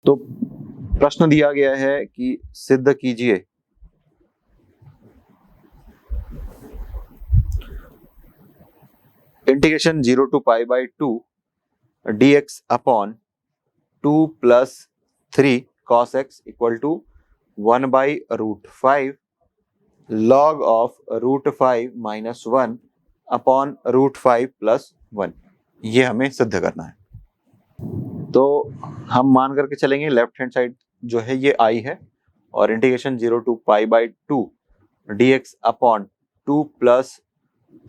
तो प्रश्न दिया गया है कि सिद्ध कीजिए integration 0 to pi by 2 dx upon 2 plus 3 cos x equal to 1 by root 5 log of root 5 minus 1 upon root 5 plus 1। ये हमें सिद्ध करना है। तो हम मान करके चलेंगे लेफ्ट हैंड साइड जो है ये आई है और integration 0 to pi by 2 dx upon 2 plus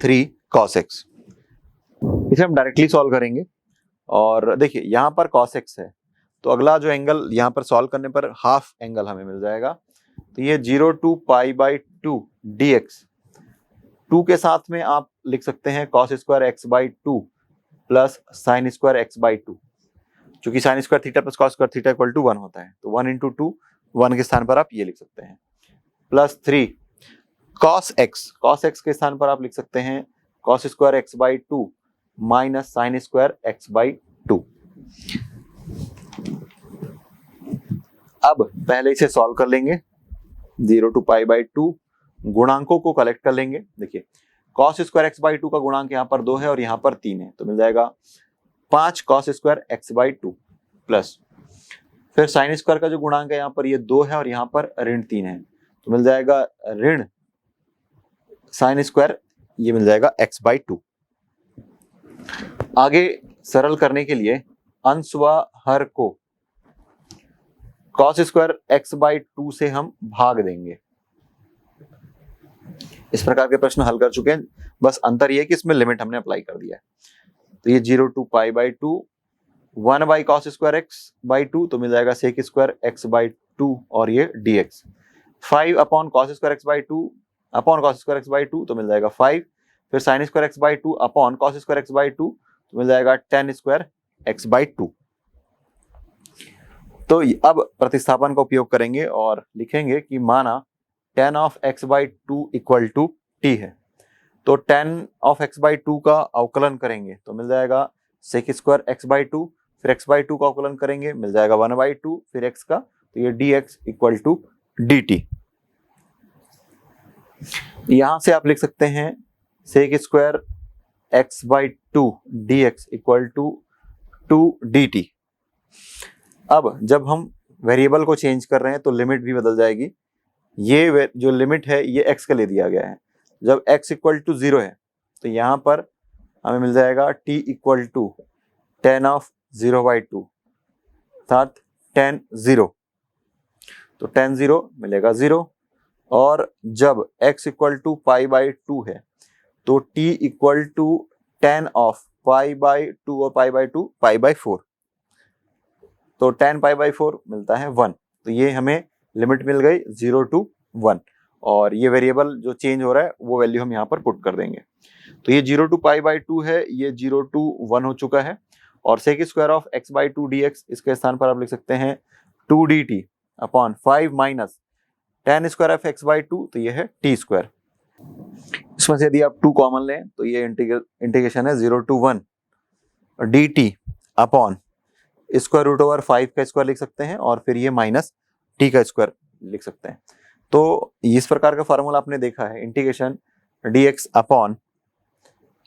3 cos x, इसे हम डायरेक्टली सॉल्व करेंगे। और देखिए यहाँ पर cos x है तो अगला जो एंगल यहाँ पर सॉल्व करने पर हाफ एंगल हमें मिल जाएगा। तो ये 0 टू पाई बाई 2 dx, 2 के साथ में आप लिख सकते हैं cos square x by 2 plus sine square x by 2, चूंकि sine square theta plus cos square theta equal to 1 होता है तो 1 इंटू 2, 1 के स्थान पर आप ये लिख सकते हैं, प्लस 3 cos x के स्थान पर आप लिख सकते हैं cos square x by 2 minus sign square x by 2। अब पहले इसे सॉल्व कर लेंगे। 0 टू पाई बाई 2 गुणांकों को कलेक्ट कर लेंगे। देखिए cos स्क्वायर x बाई 2 का गुणांक यहाँ पर 2 है और यहाँ पर 3 है तो मिल जाएगा 5 cos square x by 2 plus फिर साइन स्क्वायर का जो गुणांक है यहाँ पर ये 2 है और यहाँ पर ऋण 3 है तो मिल जाएगा ऋण साइन स्क्वायर, ये मिल जाएगा x बाई 2। आगे सरल करने के लिए अंश व हर को cos स्क्वायर x बाई 2 से हम भाग देंगे। इस प्रकार के प्रश्न हल कर चुके हैं, बस अंतर ये है कि इसमें लिमिट हमने अप्लाई कर दिया है। तो ये 0 to pi by 2 1 by cos square x by 2 तो मिल जाएगा sec स्क्वायर x बाई 2 और ये dx 5 upon cos square x by 2 upon cos square x by 2 तो मिल जाएगा 5, फिर sin square x by 2 upon cos square x by 2 तो मिल जाएगा tan स्क्वायर x बाई 2। तो अब प्रतिस्थापन का उपयोग करेंगे और लिखेंगे कि माना tan of x by 2 equal to t है तो tan ऑफ x बाई 2 का अवकलन करेंगे तो मिल जाएगा sec स्क्वायर x बाई 2, फिर x बाई 2 का अवकलन करेंगे मिल जाएगा 1 बाई 2 फिर x का, तो ये dx इक्वल टू dt। यहां से आप लिख सकते हैं sec square x by 2 dx equal to 2 dt। अब जब हम वेरिएबल को चेंज कर रहे हैं तो लिमिट भी बदल जाएगी। ये जो लिमिट है ये x के लिए दिया गया है, जब x इक्वल टू 0 है तो यहाँ पर हमें मिल जाएगा t equal to tan of 0 by 2 अर्थात tan 0, तो tan 0 मिलेगा 0। और जब x equal to pi by 2 है तो t equal to tan of pi by 2 और पाई बाई 2 पाई बाई 4, तो tan पाई बाई 4 मिलता है 1। तो ये हमें लिमिट मिल गई 0 टू 1 और ये वेरिएबल जो चेंज हो रहा है वो वैल्यू हम यहाँ पर पुट कर देंगे। तो ये 0 टू पाई बाई 2 है, ये 0 टू 1 हो चुका है और sec square of x by 2 dx, इसके स्थान पर आप लिख सकते हैं 2 dt upon 5 minus tan square of x by 2 तो ये है t स्क्वायर। इसमें से यदि आप 2 कॉमन लें तो ये इंटीग्रेशन है 0 to 1 dt upon square root over 5 का स्क्वायर लिख सकते हैं और फिर ये माइनस t का स्क्वायर लिख सकते हैं। तो इस प्रकार का फॉर्मूला आपने देखा है, integration dx upon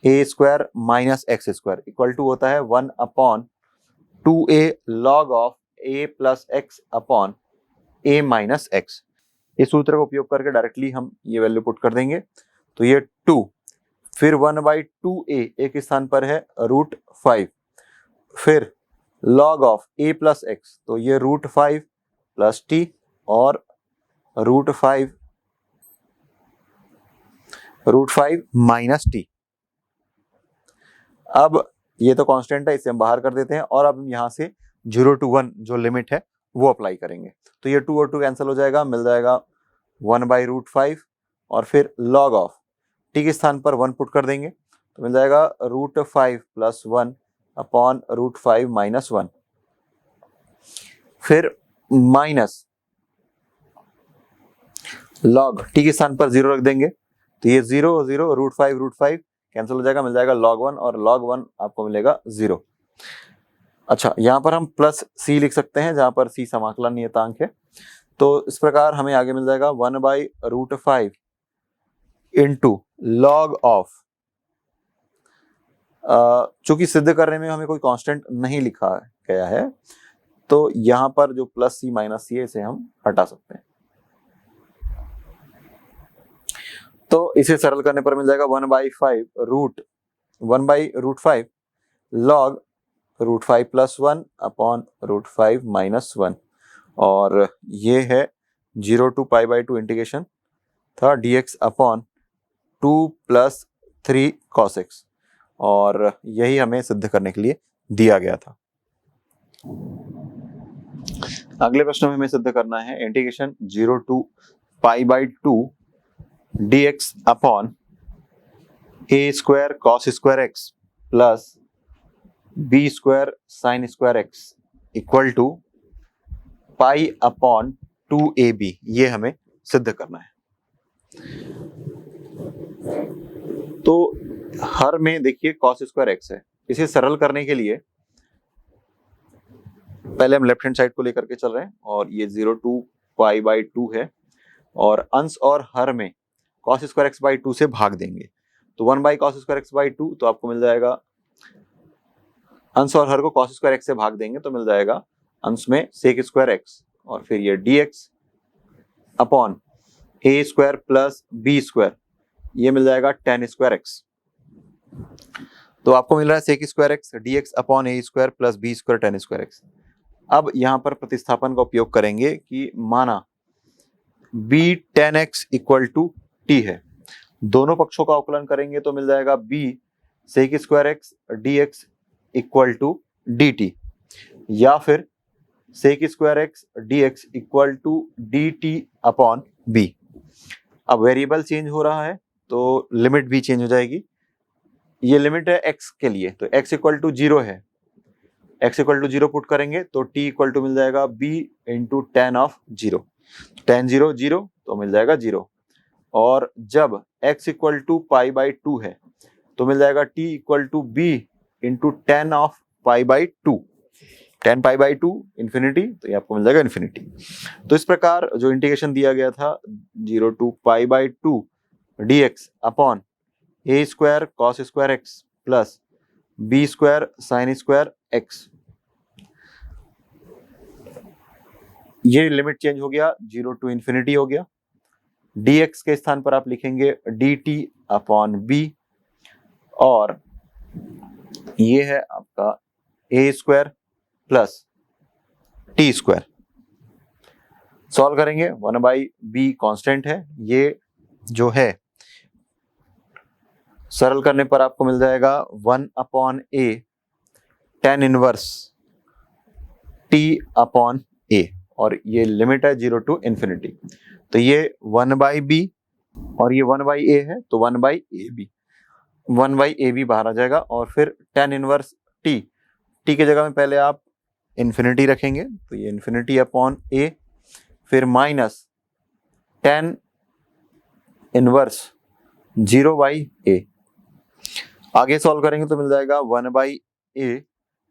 a square minus x square equal to होता है 1 upon 2a log of a plus x upon a minus x. इस सूत्र का उपयोग करके डायरेक्टली हम ये वैल्यू पुट कर देंगे तो ये 2 फिर 1 बाई 2a एक स्थान पर है रूट 5, फिर log of a plus x तो ये रूट 5 प्लस t और रूट 5 माइनस t। अब ये तो कांस्टेंट है, इसे हम बाहर कर देते हैं और अब हम यहाँ से 0 टू 1 जो लिमिट है वो अप्लाई करेंगे तो ये 2 और 2 कैंसिल हो जाएगा, मिल जाएगा 1 बाई रूट 5 और फिर लॉग ऑफ t के स्थान पर 1 पुट कर देंगे तो मिल जाएगा root 5 plus 1 upon root 5 minus 1, फिर माइनस लॉग t के स्थान पर 0 रख देंगे तो ये 0 0 रूट 5 कैंसिल हो जाएगा, मिल जाएगा log 1 और log 1 आपको मिलेगा 0। अच्छा, यहाँ पर हम प्लस सी लिख सकते हैं जहां पर सी समाकलन नियतांक है। तो इस प्रकार हमें आगे मिल जाएगा 1/√5 इंटू लॉग ऑफ, चूंकि सिद्ध करने में हमें कोई कांस्टेंट नहीं लिखा गया है तो यहां पर जो प्लस सी माइनस सी है इसे हम हटा सकते हैं। तो इसे सरल करने पर मिल जाएगा 1/5 लॉग √5 + 1 अपॉन √5 - 1, और ये है 0 to π/2 इंटीग्रेशन था dx अपॉन 2 + 3 cos x, और यही हमें सिद्ध करने के लिए दिया गया था। अगले प्रश्न में हमें सिद्ध करना है integration 0 to π/2 dx upon a² cos² x plus b² sin² x equal to pi upon 2ab, ये हमें सिद्ध करना है। तो हर में देखिए cos² x है, इसे सरल करने के लिए पहले हम लेफ्ट हैंड साइड को लेकर के चल रहे हैं और ये 0 to π/2 है, और अंश और हर में cos² x/2 से भाग देंगे तो 1/cos² x/2, तो आपको मिल जाएगा अंश और हर को cos² x से भाग देंगे तो मिल जाएगा अंश में sec² x, और फिर ये dx upon a² plus b², ये मिल जाएगा tan² x। तो आपको मिल रहा है sec² x dx upon a² plus b² tan² x। अब यहाँ पर प्रतिस्थापन का उपयोग करेंगे कि माना b tan x equal to t है, दोनों पक्षों का अवकलन करेंगे तो मिल जाएगा b sec² x dx equal to dt, या फिर sec² x dx equal to dt upon b। अब वेरिएबल चेंज हो रहा है तो लिमिट भी चेंज हो जाएगी। ये लिमिट है x के लिए, तो x इक्वल टू 0 है, x इक्वल टू 0 पुट करेंगे तो t इक्वल टू मिल जाएगा b into tan of 0, tan 0 0 तो मिल जाएगा 0, और जब x इक्वल टू π/2 है तो मिल जाएगा t equal to b into tan of π/2, tan π/2 infinity, तो ये आपको मिल जाएगा इन्फिनिटी। तो इस प्रकार जो इंटीग्रेशन दिया गया था 0 to π/2 dx upon a² cos² x plus b² sin² x, ये लिमिट चेंज हो गया 0 to इन्फिनिटी हो गया। dx के स्थान पर आप लिखेंगे dt अपॉन b, और ये है आपका a² प्लस t²। सॉल्व करेंगे 1/b कांस्टेंट है, ये जो है सरल करने पर आपको मिल जाएगा 1/a tan inverse t upon a, और ये लिमिट है 0 to इन्फिनिटी, तो ये 1/b और ये 1/a है तो 1/ab बाहर आ जाएगा, और फिर tan इनवर्स t की जगह में पहले आप इन्फिनिटी रखेंगे तो ये इन्फिनिटी अपॉन a, फिर माइनस tan इनवर्स 0/a, आगे सॉल्व करेंगे तो मिल जाएगा 1/a,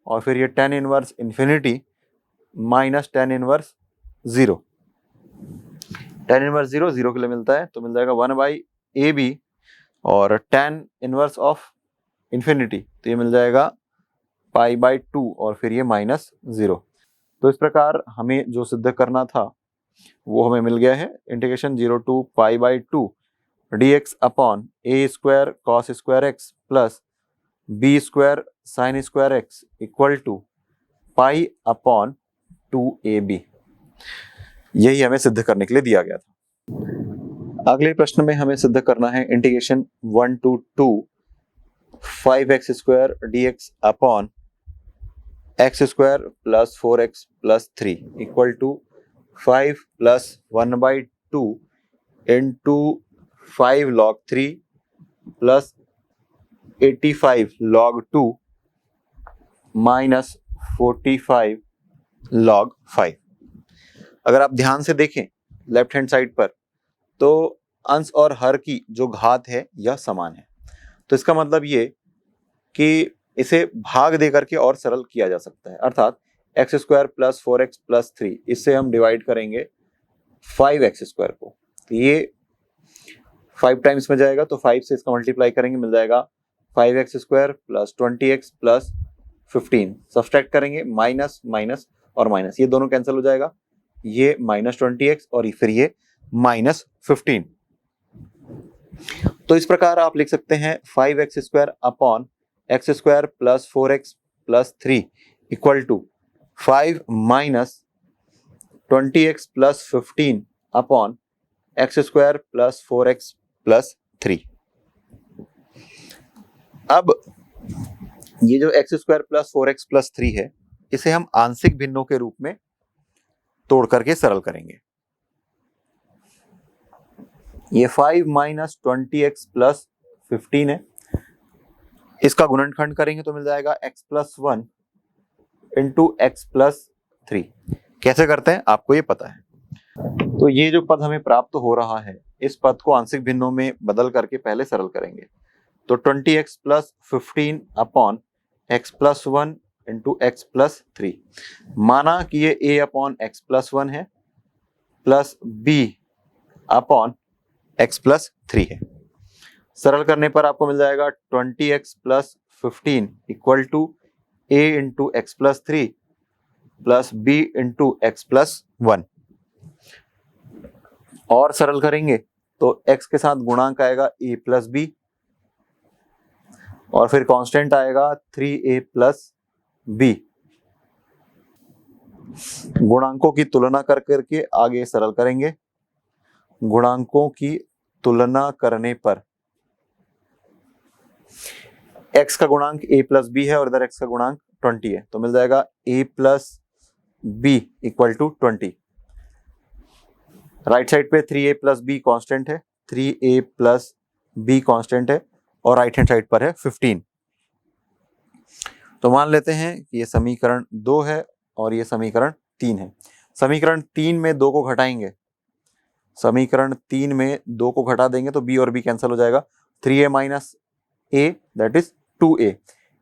और फिर ये tan inverse infinity minus tan inverse 0, tan inverse 0 0 के लिए मिलता है तो मिल जाएगा 1/ab, और tan इनवर्स ऑफ इन्फिनिटी तो ये मिल जाएगा π/2, और फिर ये -0। तो इस प्रकार हमें जो सिद्ध करना था वो हमें मिल गया है। Integration 0 to π/2 dx upon a² cos² x plus b² sin² x equal to pi upon 2ab, यही हमें सिद्ध करने के लिए दिया गया था। अगले प्रश्न में हमें सिद्ध करना है integration 1 to 2 5x² dx upon x² plus 4x plus 3 equal to 5 plus 1/2 into 5 log 3 plus 85 log 2 minus 45 log 5। अगर आप ध्यान से देखें लेफ्ट हैंड साइड पर तो अंश और हर की जो घात है यह समान है, तो इसका मतलब ये कि इसे भाग दे करके और सरल किया जा सकता है, अर्थात x square plus 4x plus 3, इससे हम डिवाइड करेंगे 5x स्क्वायर को, तो ये 5 टाइम्स में जाएगा, तो 5 से इसका मल्टीप्लाई करेंगे, मिल जाएगा 5x square plus 20x plus 15। Subtract करेंगे, माइनस माइनस और माइनस, ये दोनों कैंसिल हो जाएगा, ये माइनस 20x और फिर ये माइनस 15। तो इस प्रकार आप लिख सकते हैं 5x square upon x square plus 4x plus 3 equal to 5 minus 20x plus 15 upon x square plus 4x plus 3। अब ये जो x square plus 4x plus 3 है, इसे हम आंशिक भिन्नों के रूप में तोड़ करके सरल करेंगे। ये 5 माइनस 20x प्लस 15 है, इसका गुणनखंड करेंगे तो मिल जाएगा x plus 1 into x plus 3। कैसे करते हैं आपको ये पता है। तो ये जो पद हमें प्राप्त हो रहा है, इस पद को आंशिक भिन्नों में बदल करके पहले सरल करेंगे। तो 20x plus 15 upon x plus 1 into x plus 3, माना कि ये a अपॉन एक्स प्लस 1 है plus b upon x plus 3 है। सरल करने पर आपको मिल जाएगा 20x plus 15 equal to a into x plus 3 plus b into x plus 1। और सरल करेंगे तो x के साथ गुणांक आएगा a प्लस b और फिर कांस्टेंट आएगा 3a प्लस b। गुणांकों की तुलना कर करके आगे सरल करेंगे। गुणांकों की तुलना करने पर x का गुणांक a प्लस b है और इधर x का गुणांक 20 है, तो मिल जाएगा a plus b equal to 20। Right side पे 3a प्लस b कॉन्स्टेंट है, 3a प्लस b कॉन्स्टेंट है और राइट हैंड साइड पर है 15। तो मान लेते हैं कि ये समीकरण 2 है और ये समीकरण 3 है। समीकरण 3 में 2 को घटाएंगे, समीकरण 3 में 2 को घटा देंगे तो b और b कैंसिल हो जाएगा। 3a minus a that is 2a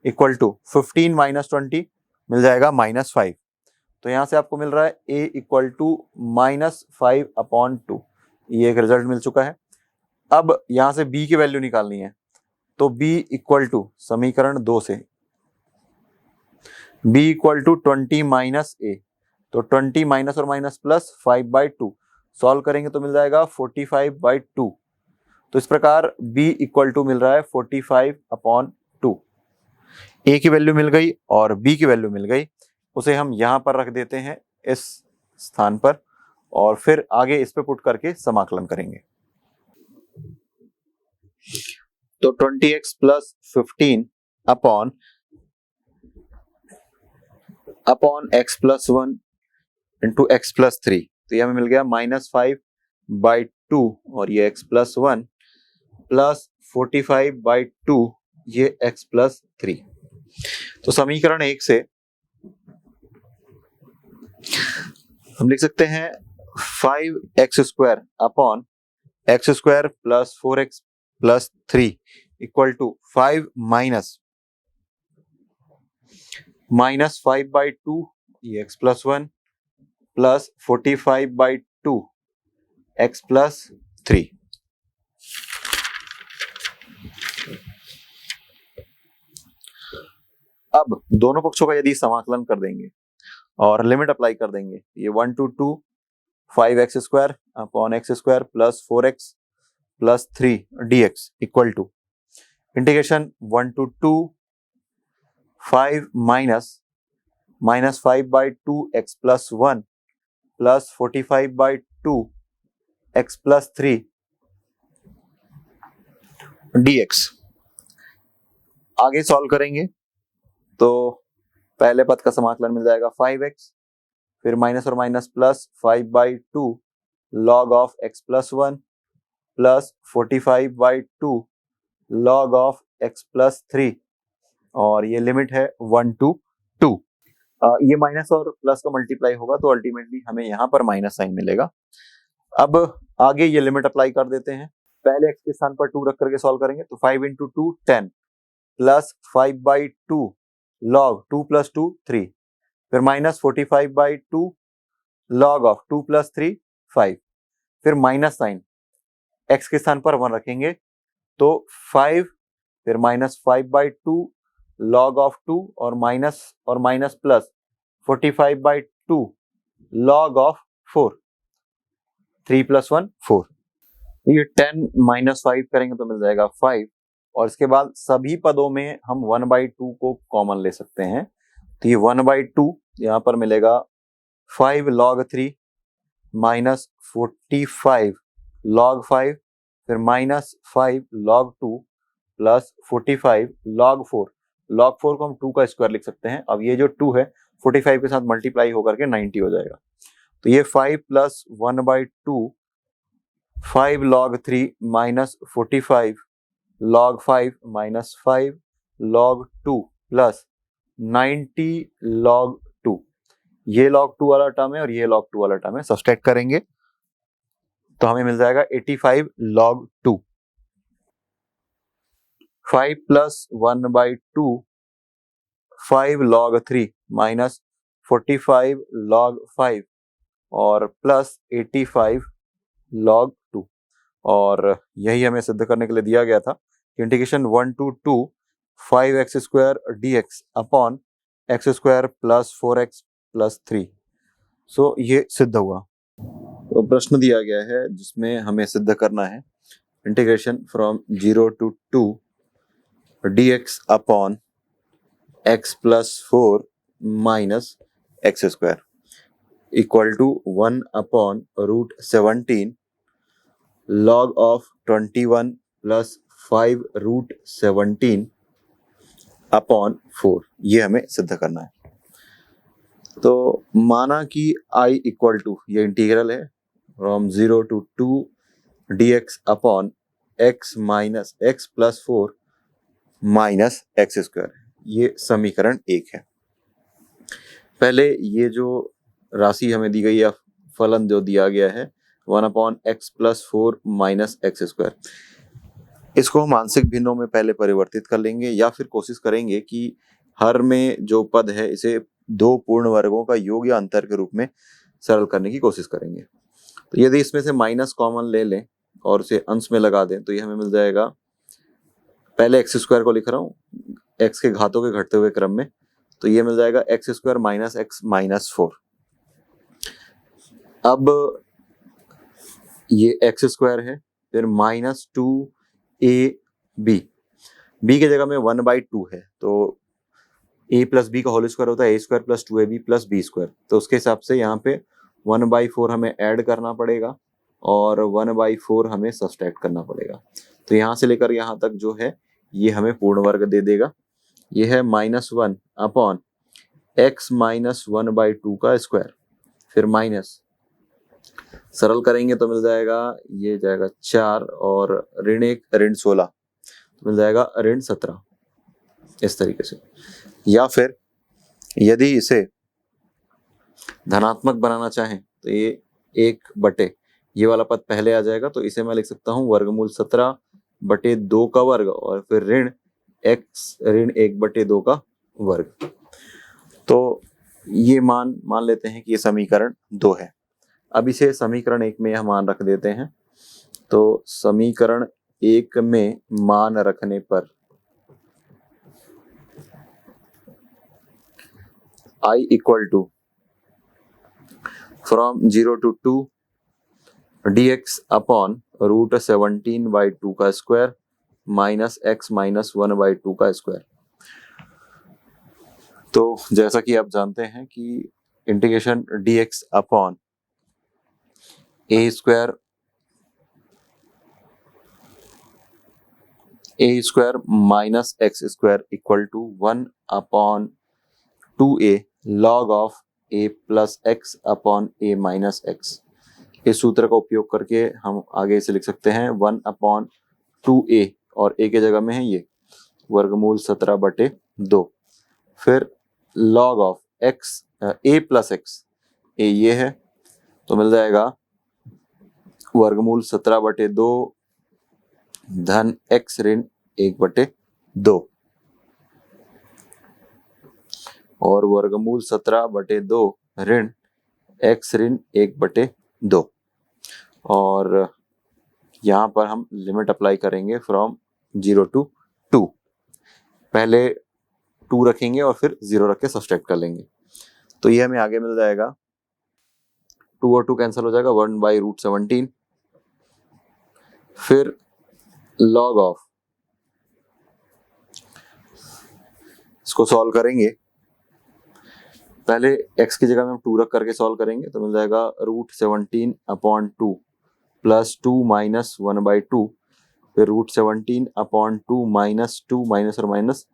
equal to 15 minus 20 मिल जाएगा -5। तो यहां से आपको मिल रहा है a इक्वल टू -5 अपॉन 2, ये एक रिजल्ट मिल चुका है। अब यहां से b की वैल्यू निकालनी है, तो b इक्वल टू समीकरण 2 से b equal to 20 minus a, तो 20 माइनस और माइनस प्लस 5/2, सॉल्व करेंगे तो मिल जाएगा 45/2। तो इस प्रकार b इक्वल टू मिल रहा है 45 अपॉन 2। a की वैल्यू मिल गई और b की वैल्यू मिल गई, उसे हम यहां पर रख देते हैं इस स्थान पर और फिर आगे इस पे पुट करके समाकलन करेंगे। तो 20x plus 15 upon x plus 1 into x plus 3, तो ये हमें मिल गया -5/2 और ये x प्लस 1 प्लस 45/2 ये x प्लस 3। तो समीकरण 1 से हम लिख सकते हैं 5x square upon x square plus 4x plus 3 equal to 5 minus 5/2 ये x plus 1 plus 45/2 x plus 3। अब दोनों पक्षों का यदि समाकलन कर देंगे और लिमिट अप्लाई कर देंगे, ये 1 to 2 5x square upon x square plus 4x plus 3 dx equal to integration 1 to 2 5 minus 5/2 x plus 1 plus 45/2 x plus 3 dx। आगे सॉल्व करेंगे तो पहले पद का समाकलन मिल जाएगा 5x, फिर माइनस और minus plus 5/2 log of x plus 1 plus 45/2 log of x plus 3 और ये लिमिट है 1 to 2। ये माइनस और प्लस का मल्टीप्लाई होगा तो अल्टीमेटली हमें यहाँ पर माइनस साइन मिलेगा। अब आगे ये लिमिट अप्लाई कर देते हैं, पहले x के स्थान पर 2 रख करके सॉल्व करेंगे तो 5 into 2 10 प्लस 5/2 लॉग 2 + 2 3, फिर माइनस 45/2 लॉग ऑफ 2 + 3 5, फिर माइनस साइन x के स्थान पर 1 रखेंगे तो 5, फिर माइनस 5/2 लॉग ऑफ 2 और माइनस प्लस 45/2 लॉग ऑफ 4, 3 + 1 4। ये 10 - 5 करेंगे तो मिल जाएगा 5, और इसके बाद सभी पदों में हम 1/2 को कॉमन ले सकते हैं, तो ये 1/2 यहाँ पर मिलेगा 5 log 3 माइनस 45 log 5, फिर minus 5 log 2 plus 45 log 4। log 4 को हम 2 का स्क्वायर लिख सकते हैं। अब ये जो 2 है 45 के साथ मल्टीप्लाई होकर के 90 हो जाएगा, तो ये 5 + 1/2 5 log 3 minus 45 log 5 minus 5 log 2 plus 90 log 2। ये log 2 वाला टर्म है और ये log 2 वाला टर्म है, सब्सट्रैक्ट करेंगे तो हमें मिल जाएगा 85 log 2। 5 + 1/2 5 log 3 माइनस 45 log 5 और प्लस 85 log 2, और यही हमें सिद्ध करने के लिए दिया गया था। Integration 1 to 2 5x² dx upon x² + 4x + 3। सो ये सिद्ध हुआ। तो प्रश्न दिया गया है जिसमें हमें सिद्ध करना है integration from 0 to 2 dx upon x + 4 minus x² equal to 1 upon √17 log of 21 plus 5 √17 upon 4। ये हमें सिद्ध करना है। तो माना कि i इक्वल टू, ये इंटीग्रल है from 0 to 2 dx upon x minus x + 4 minus x²। ये समीकरण 1 है। पहले ये जो राशि हमें दी गई है, फलन जो दिया गया है 1/x + 4 माइनस x², इसको हम आंशिक भिन्नों में पहले परिवर्तित कर लेंगे, या फिर कोशिश करेंगे कि हर में जो पद है इसे दो पूर्ण वर्गों का योग या अंतर के रूप में सरल करने की कोशिश करेंगे। तो यदि इसमें से माइनस कॉमन ले लें और उसे अंश में लगा दें तो ये हमें मिल जाएगा, पहले x² को लिख रहा हूँ x के घातों के घटते हुए क्रम में, तो ये मिल जाएगा x² माइनस x माइनस 4। अब ये x² है, फिर माइनस 2ab, b की जगह में 1/2 है तो a + b का होल स्क्वायर होता है a² + 2ab + b², तो उसके हिसाब से यहाँ पे 1/4 हमें ऐड करना पड़ेगा और 1/4 हमें सब्सट्रैक्ट करना पड़ेगा। तो यहाँ से लेकर यहाँ तक जो है ये हमें पूर्ण वर्ग दे देगा। ये है -1 अपॉन x - 1/2 का स्क्वायर, फिर माइनस, सरल करेंगे तो मिल जाएगा, ये जाएगा 4 और ऋण 1 ऋण 16 मिल जाएगा ऋण 17, इस तरीके से। या फिर यदि इसे धनात्मक बनाना चाहें तो ये 1/, ये वाला पद पहले आ जाएगा, तो इसे मैं लिख सकता हूँ वर्गमूल 17/2 का वर्ग और फिर ऋण x ऋण 1/2 का वर्ग। तो ये मान लेते हैं कि ये समीकरण 2 है। अब इसे समीकरण 1 में हम मान रख देते हैं। तो समीकरण 1 में मान रखने पर i equal to from 0 to 2 dx upon √17/2 का स्क्वायर माइनस x - 1/2 का स्क्वायर। तो जैसा कि आप जानते हैं कि integration dx upon a² minus x² equal to 1/2a log of a + x upon a minus x। इस सूत्र का उपयोग करके हम आगे इसे लिख सकते हैं 1/2a, और a के जगह में है ये वर्गमूल 17/2, फिर log of x a + x, a ये है तो मिल जाएगा वर्गमूल 17/2 धन x ऋण 1/2। और वर्गमूल 17/2 ऋण x ऋण 1/2। और यहाँ पर हम लिमिट अप्लाई करेंगे फ्रॉम 0 to 2। पहले 2 रखेंगे और फिर 0 रख के सब्सट्रैक्ट कर लेंगे। तो ये हमें आगे मिल जाएगा, 2 और 2 कैंसिल हो जाएगा, 1/√17। फिर log ऑफ, इसको सॉल्व करेंगे। पहले x की जगह में हम 2 रख करके सॉल्व करेंगे तो मिल जाएगा √17/2 प्लस 2 माइनस 1/2। फिर √17/2 माइनस 2 माइनस और माइनस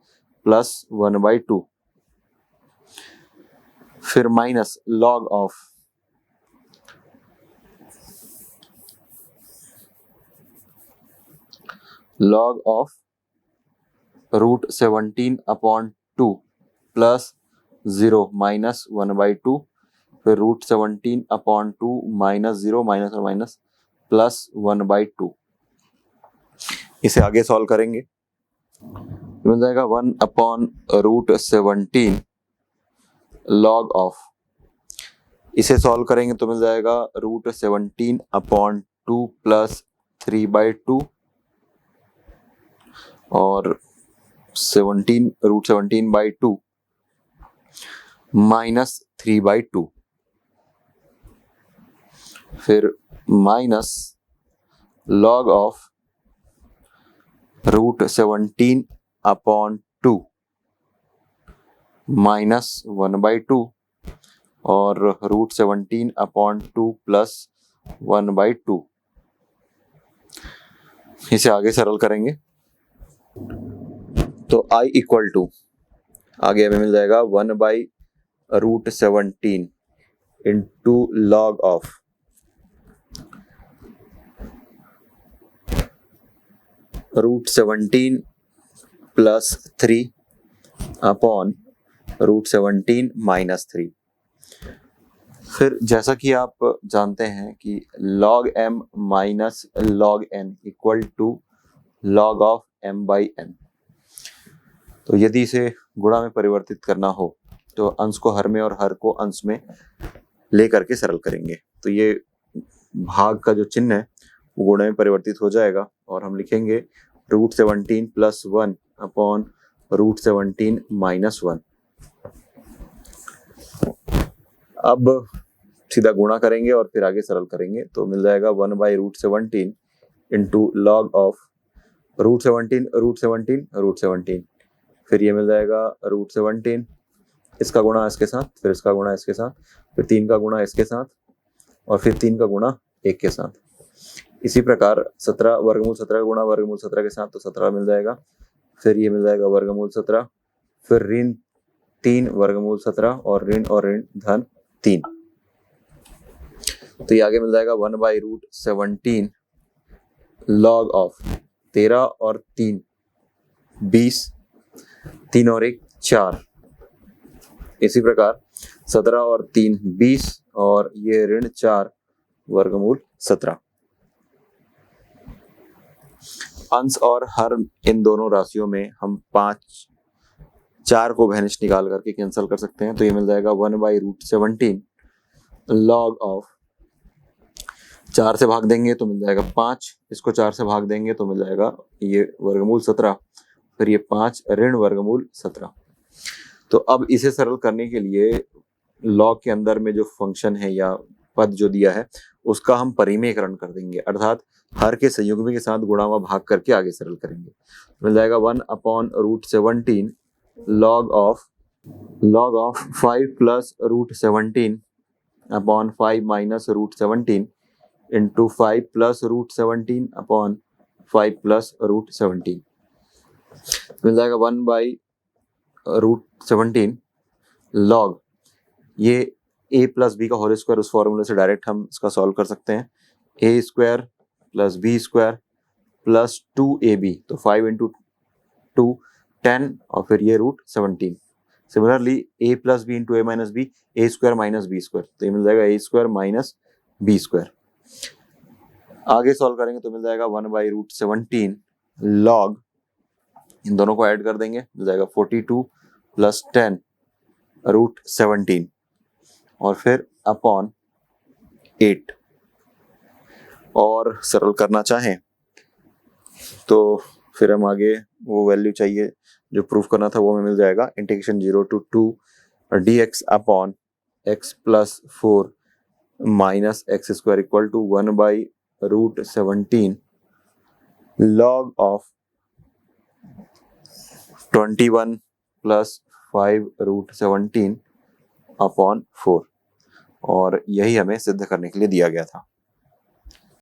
प्लस 1/2। फिर minus log of √17/2 plus 0 minus 1/2। फिर √17/2 माइनस 0 माइनस और माइनस प्लस 1/2। इसे आगे सॉल्व करेंगे, मिल जाएगा 1/√17 log ऑफ। इसे सॉल्व करेंगे तो मिल जाएगा √17/2 प्लस 3/2 और √17/2 माइनस 3/2। फिर माइनस log ऑफ √17/2 माइनस 1/2 और √17/2 प्लस 1/2। इसे आगे सरल करेंगे तो I इक्वल टू, आगे हमें मिल जाएगा 1/√17 into log of √17 plus 3 upon √17 minus 3। फिर जैसा कि आप जानते हैं कि log m minus log n equal to log of m/n। तो यदि इसे गुणा में परिवर्तित करना हो तो अंश को हर में और हर को अंश में लेकर के सरल करेंगे। तो ये भाग का जो चिन्ह है वो गुणा में परिवर्तित हो जाएगा और हम लिखेंगे √17 प्लस 1 अपॉन √17 माइनस 1। अब सीधा गुणा करेंगे और फिर आगे सरल करेंगे तो मिल जाएगा 1/√17 इंटू लॉग ऑफ √17 फिर ये मिल जाएगा √17, इसका गुणा इसके साथ, फिर इसका गुणा इसके साथ, फिर 3 का गुणा इसके साथ और फिर 3 का गुणा 1 के साथ। इसी प्रकार 17 वर्गमूल 17 का गुणा वर्गमूल 17 के साथ तो 17 मिल जाएगा। फिर ये मिल जाएगा वर्गमूल 17, फिर ऋण 3 वर्गमूल 17 और ऋण धन 3। तो ये आगे मिल जाएगा 1/√17 लॉग ऑफ 13 और 3 20, 3 और 1 4। इसी प्रकार 17 और 3 20 और ये ऋण 4 वर्गमूल 17। अंश और हर इन दोनों राशियों में हम 4 को भैनिश निकाल करके कैंसिल कर सकते हैं। तो ये मिल जाएगा 1/√17 लॉग ऑफ 4 से भाग देंगे तो मिल जाएगा 5, इसको 4 से भाग देंगे तो मिल जाएगा ये वर्गमूल 17, फिर ये 5 ऋण वर्गमूल 17। तो अब इसे सरल करने के लिए लॉग के अंदर में जो फंक्शन है या पद जो दिया है उसका हम परिमेयकरण कर देंगे, अर्थात हर के संयुग्मी के साथ गुणा व भाग करके आगे सरल करेंगे। मिल जाएगा 1/√17 log of 5 plus √17 upon 5 minus √17 into 5 plus √17 upon 5 plus √17। मिल जाएगा 1/√17 log, ये a प्लस बी का होल स्क्वायर, उस फॉर्मूले से डायरेक्ट हम इसका सॉल्व कर सकते हैं। a square plus b square plus 2ab, तो 5 इंटू 2 10 और फिर ये √17। Similarly a plus b into a minus b, a square minus b square, तो ये मिल जाएगा a square minus b square. आगे सॉल्व करेंगे तो मिल जाएगा 1/√17 log, इन दोनों को ऐड कर देंगे, मिल जाएगा 42 प्लस 10 √17 और फिर अपॉन 8। और सरल करना चाहें तो फिर हम आगे वो वैल्यू चाहिए जो प्रूफ करना था वो हमें मिल जाएगा। Integration 0 to 2 dx upon x plus 4 minus x square equal to 1/√17 log of 21 plus 5√17 upon 4। और यही हमें सिद्ध करने के लिए दिया गया था।